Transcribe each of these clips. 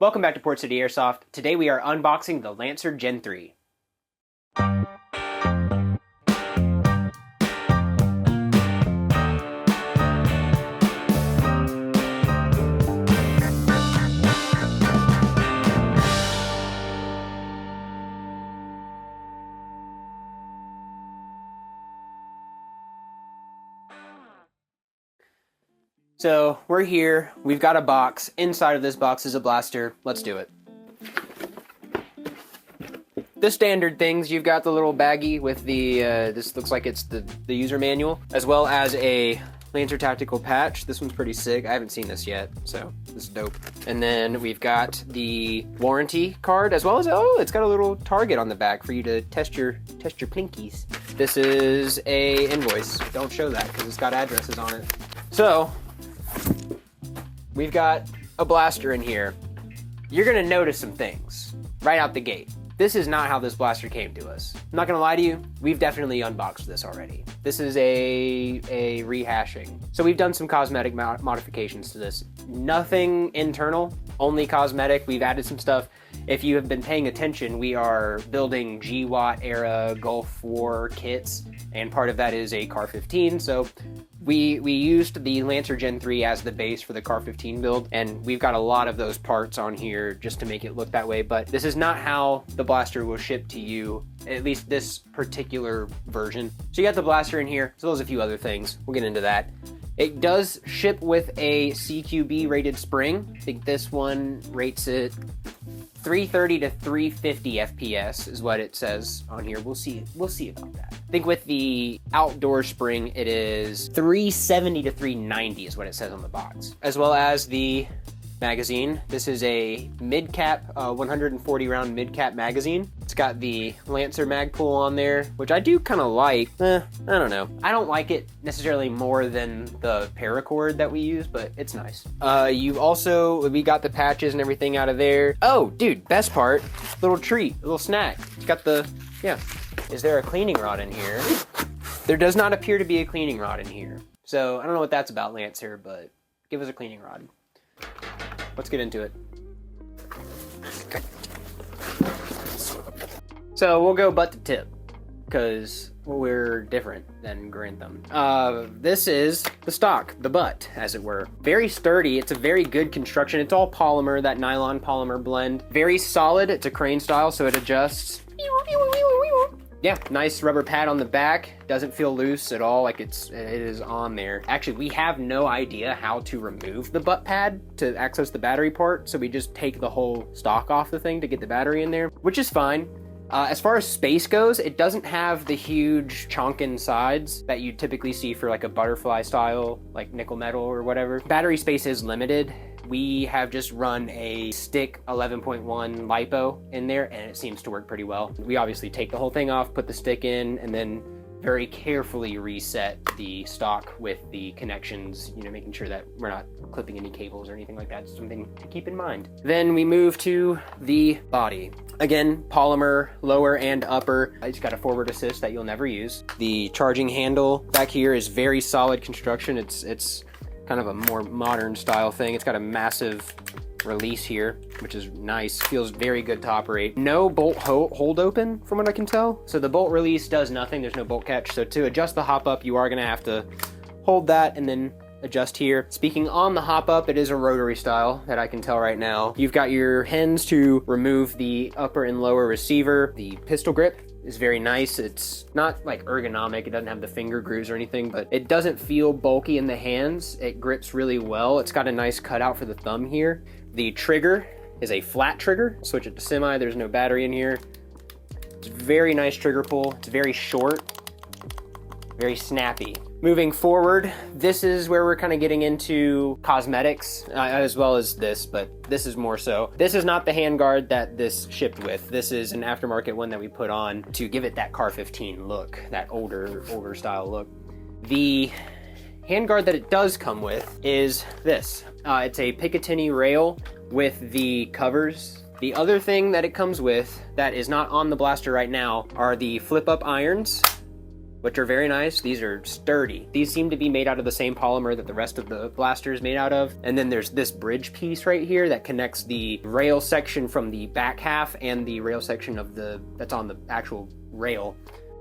Welcome back to Port City Airsoft. Today we are unboxing the Lancer Gen 3. So we're here, we've got a box. Inside of this box is a blaster. Let's do it. The standard things, you've got the little baggie with the, this looks like it's the user manual, as well as a Lancer tactical patch. This one's pretty sick. I haven't seen this yet, so this is dope. And then we've got the warranty card, as well as, oh, it's got a little target on the back for you to test your pinkies. This is a invoice. Don't show that because it's got addresses on it. So we've got a blaster in here. You're gonna notice some things right out the gate. This is not how this blaster came to us. I'm not gonna lie to you, we've definitely unboxed this already. This is a rehashing. So we've done some cosmetic modifications to this. Nothing internal, only cosmetic. We've added some stuff. If you have been paying attention, we are building GWAT era Gulf War kits, and part of that is a CAR 15. So we used the Lancer Gen 3 as the base for the CAR 15 build, and we've got a lot of those parts on here just to make it look that way, but this is not how the blaster will ship to you, at least this particular version. So you got the blaster in here, as well as a few other things. We'll get into that. It does ship with a CQB rated spring. I think this one rates it 330 to 350 FPS is what it says on here. We'll see about that. I think with the outdoor spring, it is 370 to 390 is what it says on the box. As well as the magazine. This is a mid-cap, 140 round mid-cap magazine. It's got the Lancer mag pull on there, which I do kind of like. I don't know. I don't like it necessarily more than the paracord that we use, but it's nice. We got the patches and everything out of there. Oh, dude, best part, little treat, a little snack. It's got the, yeah. Is there a cleaning rod in here? There does not appear to be a cleaning rod in here. So I don't know what that's about, Lancer, but give us a cleaning rod. Let's get into it. So we'll go butt to tip, because we're different than Grantham. This is the stock, the butt, as it were. Very sturdy, it's a very good construction. It's all polymer, that nylon polymer blend. Very solid, it's a crane style, so it adjusts. Yeah, nice rubber pad on the back. Doesn't feel loose at all, like it is on there. Actually, we have no idea how to remove the butt pad to access the battery port, so we just take the whole stock off the thing to get the battery in there, which is fine. As far as space goes, it doesn't have the huge chonkin sides that you typically see for like a butterfly style, like nickel metal or whatever. Battery space is limited. We have just run a stick 11.1 LiPo in there, and it seems to work pretty well. We obviously take the whole thing off, put the stick in, and then very carefully reset the stock with the connections, you know, making sure that we're not clipping any cables or anything like that. It's something to keep in mind. Then we move to the body. Again, polymer, lower and upper. It's got a forward assist that you'll never use. The charging handle back here is very solid construction. It's kind of a more modern style thing. It's got a massive release here, which is nice. Feels very good to operate. No bolt hold open from what I can tell. So the bolt release does nothing. There's no bolt catch. So to adjust the hop up, you are gonna have to hold that and then adjust here. Speaking on the hop up, it is a rotary style that I can tell right now. You've got your pins to remove the upper and lower receiver. The pistol grip is very nice. It's not like ergonomic. It doesn't have the finger grooves or anything, but it doesn't feel bulky in the hands. It grips really well. It's got a nice cutout for the thumb here. The trigger is a flat trigger. Switch it to semi. There's no battery in here. It's very nice trigger pull. It's very short, very snappy. Moving forward, this is where we're kind of getting into cosmetics, as well as this, but this is more so. This is not the handguard that this shipped with. This is an aftermarket one that we put on to give it that CAR 15 look, that older style look. The handguard that it does come with is this. It's a Picatinny rail with the covers. The other thing that it comes with that is not on the blaster right now are the flip-up irons. which are very nice. These are sturdy. These seem to be made out of the same polymer that the rest of the blaster is made out of. And then there's this bridge piece right here that connects the rail section from the back half and the rail section of that's on the actual rail.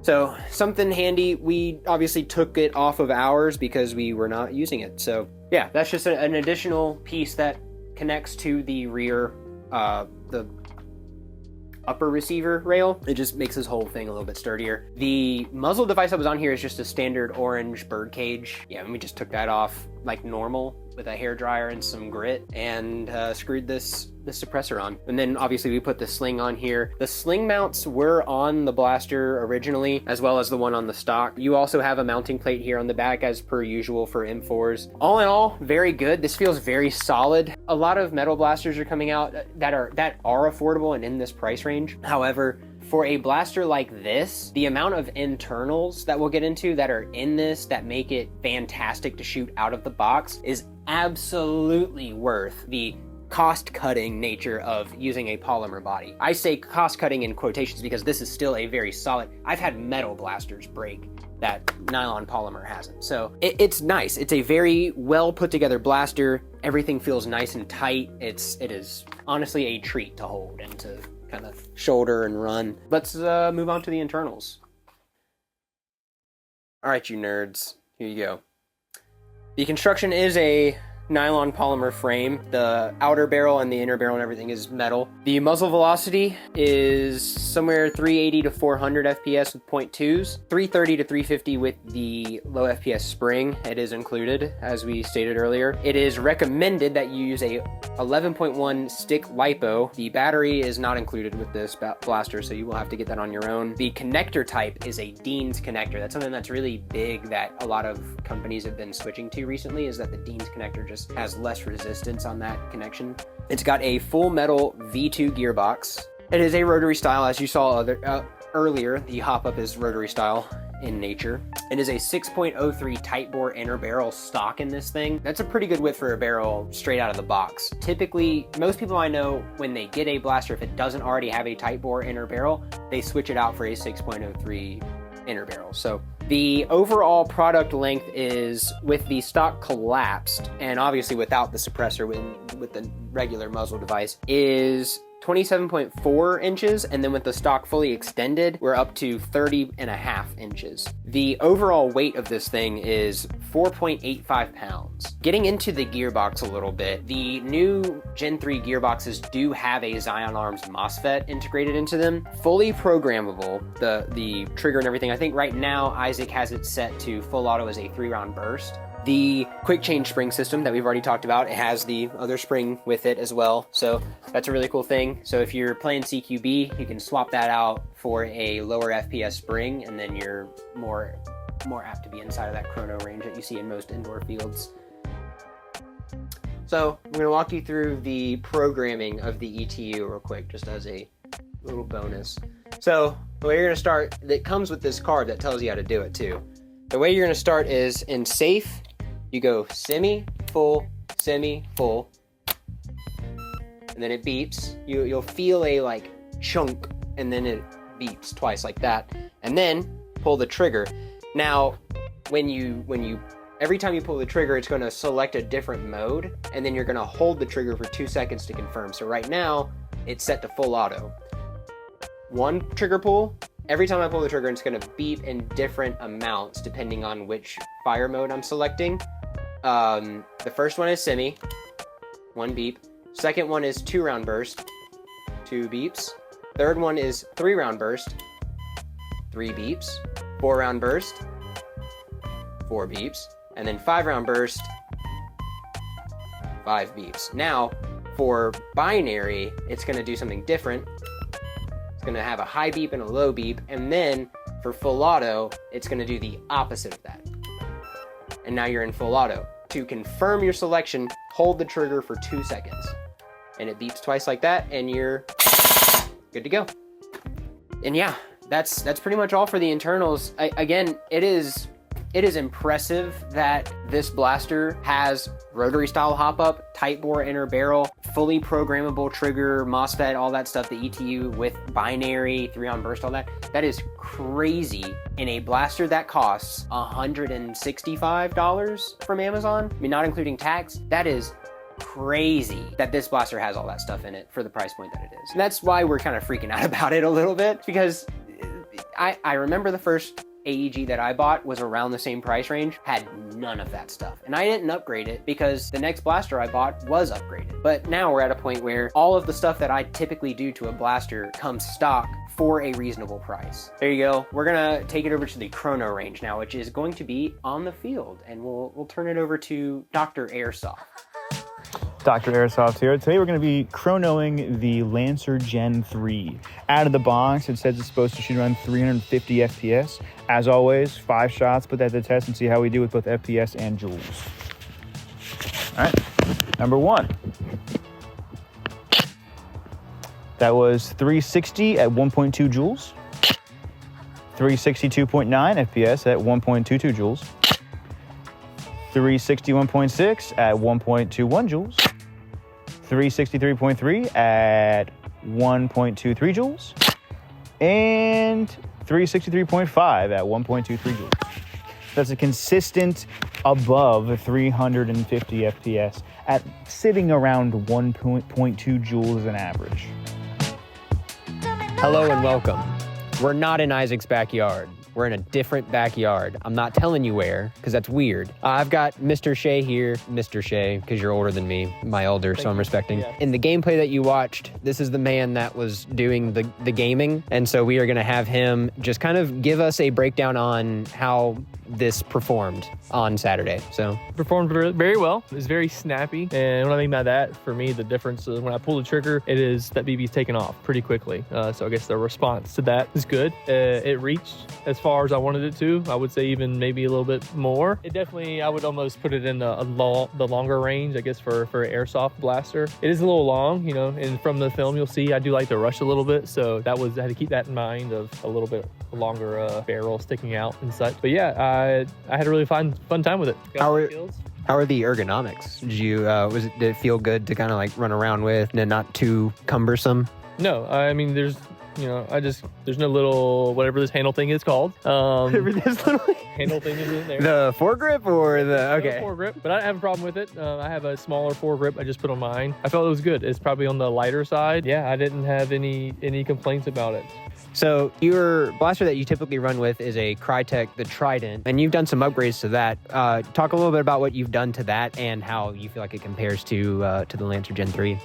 So something handy. We obviously took it off of ours because we were not using it. So yeah, that's just an additional piece that connects to the rear, the upper receiver rail. It just makes this whole thing a little bit sturdier. The muzzle device that was on here is just a standard orange bird cage. Yeah, and we just took that off like normal with a hairdryer and some grit and screwed this suppressor on. And then obviously we put the sling on here. The sling mounts were on the blaster originally, as well as the one on the stock. You also have a mounting plate here on the back as per usual for M4s. All in all, very good. This feels very solid. A lot of metal blasters are coming out that are affordable and in this price range. However, for a blaster like this, the amount of internals that we'll get into that are in this that make it fantastic to shoot out of the box is absolutely worth the cost-cutting nature of using a polymer body. I say cost-cutting in quotations because this is still a very solid... I've had metal blasters break that nylon polymer hasn't. So it's nice. It's a very well put together blaster. Everything feels nice and tight. It is honestly a treat to hold and to kind of shoulder and run. Let's move on to the internals. All right, you nerds, here you go. The construction is a nylon polymer frame. The outer barrel and the inner barrel and everything is metal. The muzzle velocity is somewhere 380 to 400 FPS with 0.2s, 330 to 350 with the low FPS spring. It is included, as we stated earlier. It is recommended that you use a 11.1 stick LiPo. The battery is not included with this blaster, so you will have to get that on your own. The connector type is a Dean's connector. That's something that's really big that a lot of companies have been switching to recently, is that the Dean's connector just has less resistance on that connection. It's got a full metal V2 gearbox. It is a rotary style, as you saw earlier. The hop-up is rotary style in nature. It is a 6.03 tight bore inner barrel stock in this thing. That's a pretty good width for a barrel straight out of the box. Typically, most people I know, when they get a blaster, if it doesn't already have a tight bore inner barrel, they switch it out for a 6.03 inner barrel. So the overall product length is, with the stock collapsed and obviously without the suppressor with the regular muzzle device, is 27.4 inches, and then with the stock fully extended, we're up to 30.5 inches. The overall weight of this thing is 4.85 pounds. Getting into the gearbox a little bit, the new Gen 3 gearboxes do have a Zion Arms MOSFET integrated into them. Fully programmable, the trigger and everything. I think right now Isaac has it set to full auto as a 3-round burst. The quick change spring system that we've already talked about, it has the other spring with it as well. So that's a really cool thing. So if you're playing CQB, you can swap that out for a lower FPS spring, and then you're more apt to be inside of that chrono range that you see in most indoor fields. So I'm going to walk you through the programming of the ETU real quick, just as a little bonus. So the way you're going to start, it comes with this card that tells you how to do it too. The way you're going to start is in safe. You go semi, full, and then it beeps. You'll feel a like chunk, and then it beeps twice like that, and then pull the trigger. Now, every time you pull the trigger, it's going to select a different mode, and then you're going to hold the trigger for 2 seconds to confirm. So right now, it's set to full auto. One trigger pull. Every time I pull the trigger, it's going to beep in different amounts depending on which fire mode I'm selecting. The first one is semi, 1 beep. Second one is 2-round burst, 2 beeps. Third one is 3-round burst, 3 beeps. 4-round burst, 4 beeps. And then 5-round burst, 5 beeps. Now, for binary, it's going to do something different. It's going to have a high beep and a low beep, and then for full auto, it's going to do the opposite of that. And now you're in full auto. To confirm your selection, hold the trigger for 2 seconds. And it beeps twice like that, and you're good to go. And yeah, that's pretty much all for the internals. Again, it is It is impressive that this blaster has rotary style hop up, tight bore inner barrel, fully programmable trigger, MOSFET, all that stuff, the ETU with binary, 3-on burst, all that. That is crazy in a blaster that costs $165 from Amazon. I mean, not including tax. That is crazy that this blaster has all that stuff in it for the price point that it is. And that's why we're kind of freaking out about it a little bit, because I remember the first AEG that I bought was around the same price range, had none of that stuff. And I didn't upgrade it because the next blaster I bought was upgraded. But now we're at a point where all of the stuff that I typically do to a blaster comes stock for a reasonable price. There you go. We're gonna take it over to the Chrono range now, which is going to be on the field, and we'll turn it over to Dr. Airsoft. Dr. Airsoft here. Today we're going to be chronoing the Lancer Gen 3. Out of the box, it says it's supposed to shoot around 350 FPS. As always, 5 shots, put that to the test and see how we do with both FPS and joules. All right, number 1. That was 360 at 1.2 joules. 362.9 FPS at 1.22 joules. 361.6 at 1.21 joules, 363.3 at 1.23 joules, and 363.5 at 1.23 joules. That's a consistent above 350 FPS at sitting around 1.2 joules as an average. Hello and welcome. We're not in Isaac's backyard. We're in a different backyard. I'm not telling you where, because that's weird. I've got Mr. Shea here. Mr. Shea, because you're older than me. My elder, so I'm respecting. Yeah. In the gameplay that you watched, this is the man that was doing the gaming. And so we are going to have him just kind of give us a breakdown on how this performed on Saturday. So performed very well. It was very snappy. And when I think about that, for me, the difference is when I pull the trigger, it is that BB's taken off pretty quickly. So I guess the response to that is good. It reached as far as I wanted it to. I would say even maybe a little bit more. It definitely, I would almost put it in the longer range, I guess, for an airsoft blaster. It is a little long, you know, and from the film you'll see I do like to rush a little bit. So I had to keep that in mind, of a little bit longer barrel sticking out and such. But yeah, I had a really fun time with it. How are the ergonomics? Did it feel good to kind of like run around with and not too cumbersome? No, I mean there's no little whatever this handle thing is called. Whatever this little handle thing is in there. The foregrip or the okay? No foregrip, but I don't have a problem with it. I have a smaller foregrip I just put on mine. I felt it was good. It's probably on the lighter side. Yeah, I didn't have any complaints about it. So your blaster that you typically run with is a Crytek, the Trident, and you've done some upgrades to that. Talk a little bit about what you've done to that and how you feel like it compares to the Lancer Gen 3.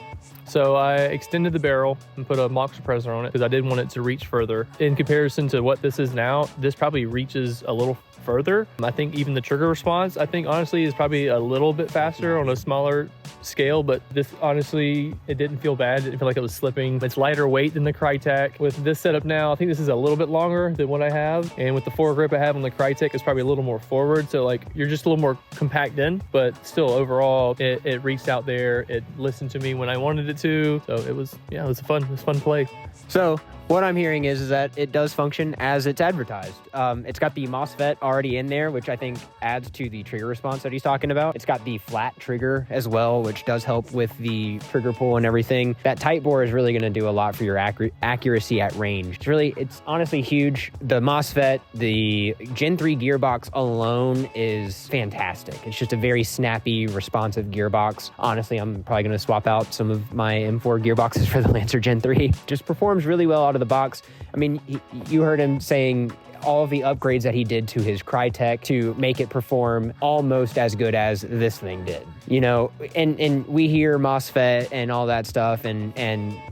So I extended the barrel and put a mock suppressor on it because I did want it to reach further. In comparison to what this is now, this probably reaches a little further. I think even the trigger response, I think honestly is probably a little bit faster on a smaller scale, but this honestly, it didn't feel bad. It didn't feel like it was slipping. It's lighter weight than the Crytek. With this setup now, I think this is a little bit longer than what I have. And with the foregrip I have on the Crytek, it's probably a little more forward. So like you're just a little more compact in, but still overall, it reached out there. It listened to me when I wanted it to. So it was a fun play. So what I'm hearing is that it does function as it's advertised. It's got the MOSFET already in there, which I think adds to the trigger response that he's talking about. It's got the flat trigger as well, which does help with the trigger pull and everything. That tight bore is really going to do a lot for your accuracy at range. It's honestly huge. The MOSFET, the Gen 3 gearbox alone is fantastic. It's just a very snappy, responsive gearbox. Honestly, I'm probably going to swap out some of my M4 gearboxes for the Lancer Gen 3. Just performs really well out of the box. I mean, you heard him saying all of the upgrades that he did to his Crytek to make it perform almost as good as this thing did. You know, and we hear MOSFET and all that stuff and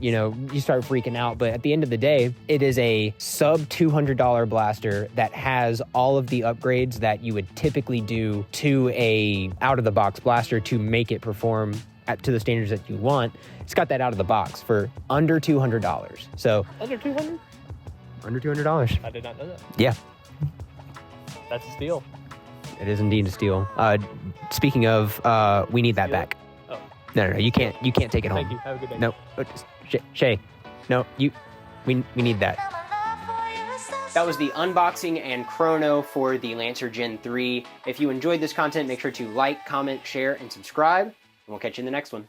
you know, you start freaking out, but at the end of the day, it is a sub $200 blaster that has all of the upgrades that you would typically do to a out-of-the-box blaster to make it perform to the standards that you want. It's got that out of the box for under $200. So under 200? Under $200. I did not know that. Yeah. That's a steal. It is indeed a steal. Speaking of, we need that back. Oh. No, you can't take it home. Thank you. Have a good day. No, Shay, no, we need that. That was the unboxing and chrono for the Lancer Gen 3. If you enjoyed this content, make sure to like, comment, share, and subscribe, and we'll catch you in the next one.